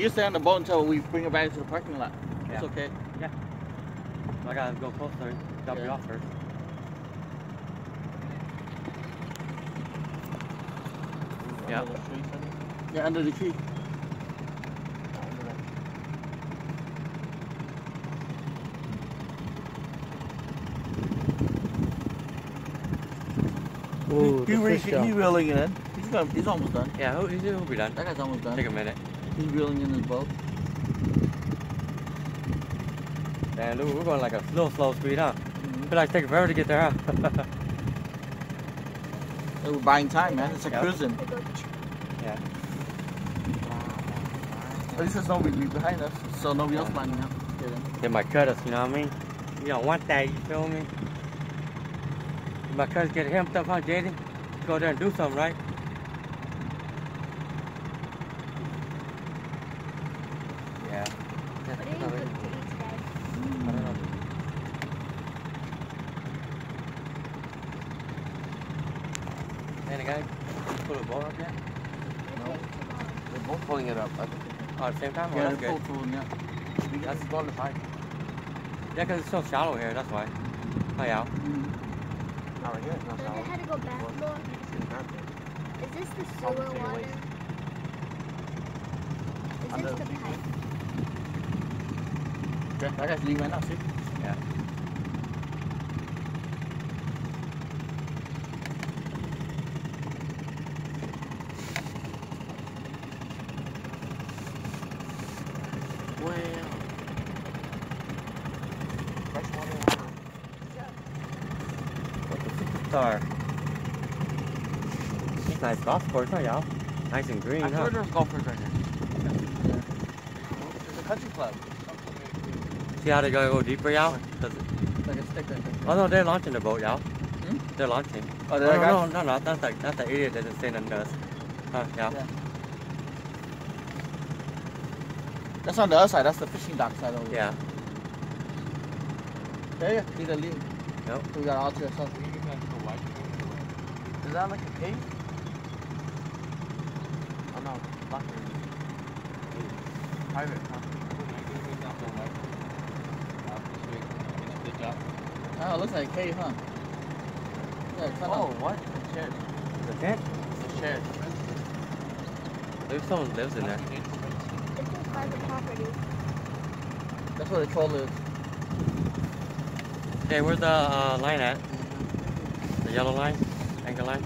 You stay on the boat until we bring it back to the parking lot. Yeah. It's okay. Yeah. I gotta go closer and drop you off first. Yeah. Under the tree, yeah, under the tree. Ooh, He's reeling it in. He's almost done. Yeah, he'll be done. That guy's almost done. Take a minute. He's reeling in his boat. Man, look, we're going like a slow speed, huh? Feel like it's taking forever to get there, huh? We're buying time, man. It's like cruising. Yeah. At least there's nobody behind us, so nobody else lining up. They might cut us, you know what I mean? You don't want that, you feel me? You might cut us, get him up, huh, JD? Go there and do something, right? Yeah. What do you cook to eat today? I don't know. Hey, the guy, pull the boat up yet? No. They're both pulling it up. Oh, at the same time? Yeah, Oh, they're both pulling, yeah. That's going to fight. Yeah, because it's so shallow here, that's why. Oh, yeah. Not right here, it's not So they shallow. had to go back more? Is this the sewer water? Is this the pipe? Yeah, that guy's leaving right now, see? Yeah. Well. What's the superstar? Nice golf course, huh, y'all? Nice and green, I huh? heard there's golfers right here. Yeah. There's a country club. See how they gotta go deeper, y'all? Like a stick right there. Oh no, they're launching the boat, y'all. Hmm? They're launching. Oh, they're No, that's the idiot that's staying under us. Huh, yeah. That's on the other side. That's the fishing dock side over there. Yeah. Yeah, see the lead. Nope. We got all to ourselves. Is that like a cave? Oh no, not private. Oh, it looks like a cave, huh? Yeah, oh, what? A shed. The tent? It's a shed. Maybe someone lives in there. This is private property. That's where the troll lives. Hey, where's the line at? The yellow line? Anchor line?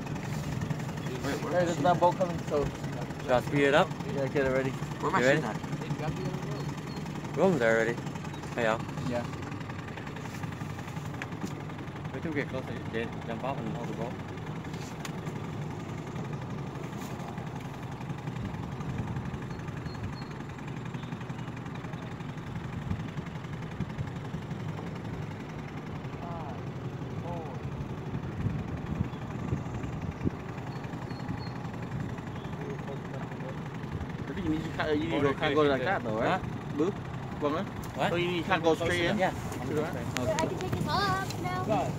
Hey, there's that boat coming, so... Should I speed it up? Yeah, get it ready. Where am I sitting at? Room's there already. Hey, y'all. Yeah. Wait till we get closer. Jade, jump off and hold the boat. You need to kind of go like that though, right? Blue? What? So you need to kind of go straight in? Yeah. So I can take this off now?